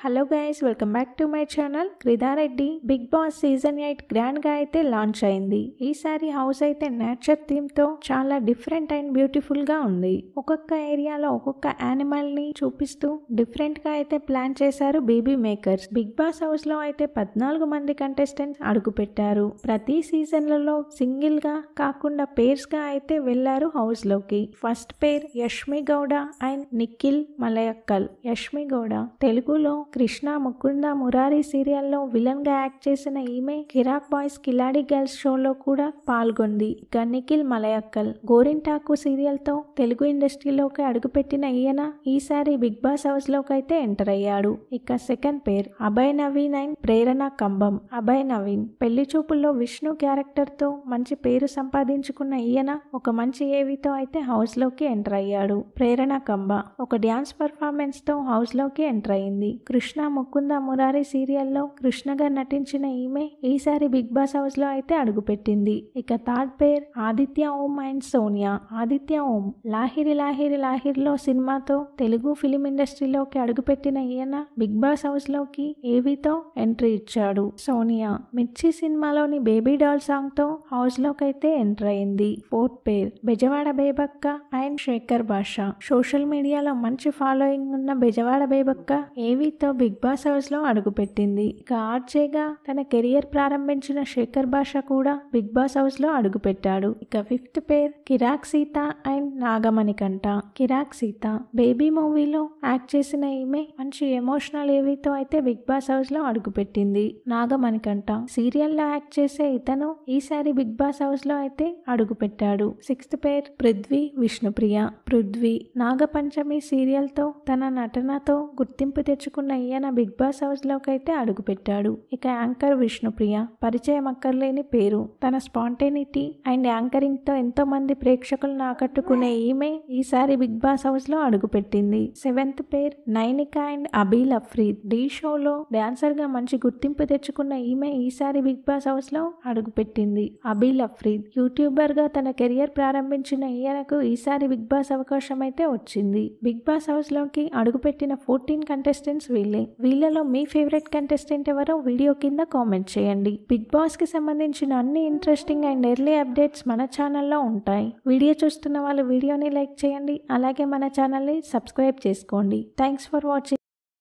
Hello guys, welcome back to my channel. క్రిదారెడ్డి Bigg Boss season 8 grand గా అయితే launch అయింది. ఈసారి హౌస్ అయితే నేచర్ థీమ్ తో చాలా డిఫరెంట్ అండ్ బ్యూటిఫుల్ గా ఉంది. ఒక్కొక్క ఏరియాలో ఒక్కొక్క యానిమల్ ని చూపిస్తూ డిఫరెంట్ గా అయితే ప్లాన్ చేశారు baby makers. Bigg boss house లో అయితే 14 మంది కంటెస్టెంట్స్ అడుగు పెట్టారు. ప్రతి సీజన్లలో సింగిల్ గా కాకుండా పేర్స్ గా అయితే వెళ్లారు హౌస్ లోకి. First pair Yashmi Gowda and Nikhil Malayakkal. Yashmi Gowda తెలుగులో కృష్ణ ముకుంద మురారి సీరియల్లో విలన్ గా యాక్ట్ చేసిన ఈమె కిరాక్ బాయ్స్ కిలాడి గర్ల్స్ షోలో కూడా పాల్గొంది. ఇక నిఖిల్ మలయక్కల్ గోరింటాకు సీరియల్ తో తెలుగు ఇండస్ట్రీలోకి అడుగుపెట్టిన ఈయన ఈసారి బిగ్ బాస్ హౌస్ లోకి అయితే ఎంటర్ అయ్యాడు. ఇక second pair Abhay Naveen and Prerana Kambam. Abhay Naveen పెళ్లి చూపుల్లో విష్ణు క్యారెక్టర్ తో మంచి పేరు సంపాదించుకున్న ఈయన ఒక మంచి ఏవితో అయితే హౌస్ లోకి ఎంటర్ అయ్యాడు. ప్రేరణ కంబ ఒక డ్యాన్స్ పర్ఫార్మెన్స్ తో హౌస్ లోకి ఎంటర్ అయింది. కృష్ణ ముకుంద మురారి సీరియల్లో కృష్ణగా నటించిన ఈమె ఈసారి బిగ్ బాస్ హౌస్ లో అయితే అడుగుపెట్టింది. ఇక third pair Aditya Om and Sonia. Aditya Om Lahiri Lahiri లాహిరిలో సినిమాతో తెలుగు ఫిలిం ఇండస్ట్రీలోకి అడుగుపెట్టిన ఈయన బిగ్ బాస్ హౌస్ లోకి ఏవితో ఎంట్రీ ఇచ్చాడు. సోనియా మిర్చి సినిమాలోని బేబీ డాల్ సాంగ్ తో హౌస్ లోకి అయితే ఎంటర్ అయింది. Fourth pair Bezawada Bebakka and Shekhar Basha. Social మీడియాలో మంచి ఫాలోయింగ్ ఉన్న బెజవాడ బేబక్క ఏవితో బిగ్ బాస్ హౌస్ లో అడుగుపెట్టింది. ఇక ఆర్జేగా తన కెరియర్ ప్రారంభించిన శేఖర్ భాష కూడా బిగ్ బాస్ హౌస్ లో అడుగుపెట్టాడు. ఇక fifth pair Kirik Sita and Nagamanikanta. Kirik Sita baby మూవీలో యాక్ట్ చేసిన ఈమె మంచి ఎమోషనల్ ఏవితో అయితే బిగ్ బాస్ హౌస్ లో అడుగుపెట్టింది. నాగమణికంఠ సీరియల్లో యాక్ట్ చేసే ఇతను ఈసారి బిగ్ బాస్ హౌస్ లో అయితే అడుగుపెట్టాడు. సిక్స్త్ పేర్ పృథ్వీ విష్ణుప్రియ. పృథ్వీ నాగపంచమి సీరియల్ తో తన నటనతో గుర్తింపు తెచ్చుకున్న ఈయన బిగ్ బాస్ హౌస్ లోకి అయితే అడుగుపెట్టాడు. ఇక యాంకర్ విష్ణుప్రియ పరిచయం అక్కర్లేని పేరు. తన స్పాంటేనిటీ అండ్ యాంకరింగ్ తో ఎంతో మంది ప్రేక్షకులను ఆకట్టుకునే ఈమె ఈసారి బిగ్ బాస్ హౌస్ లో అడుగుపెట్టింది. Seventh pair Nainika and Abeel Afreed. Dhee షోలో డాన్సర్ గా మంచి గుర్తింపు తెచ్చుకున్న ఈమె ఈసారి బిగ్ బాస్ హౌస్ లో అడుగుపెట్టింది. అబీల్ అఫ్రీద్ యూట్యూబర్ గా తన కెరియర్ ప్రారంభించిన ఈయనకు ఈసారి బిగ్ బాస్ అవకాశం అయితే వచ్చింది. బిగ్ బాస్ హౌస్ లోకి అడుగుపెట్టిన 14 కంటెస్టెంట్స్ వీళ్ళలో మీ ఫేవరెట్ కంటెస్టెంట్ ఎవరో వీడియో కింద కామెంట్ చేయండి. బిగ్ బాస్ కి సంబంధించిన అన్ని ఇంట్రెస్టింగ్ అండ్ ఎర్లీ అప్డేట్స్ మన ఛానల్లో ఉంటాయి. వీడియో చూస్తున్న వాళ్ళు వీడియోని లైక్ చేయండి. అలాగే మన ఛానల్ని సబ్స్క్రైబ్ చేసుకోండి. Thanks for watching.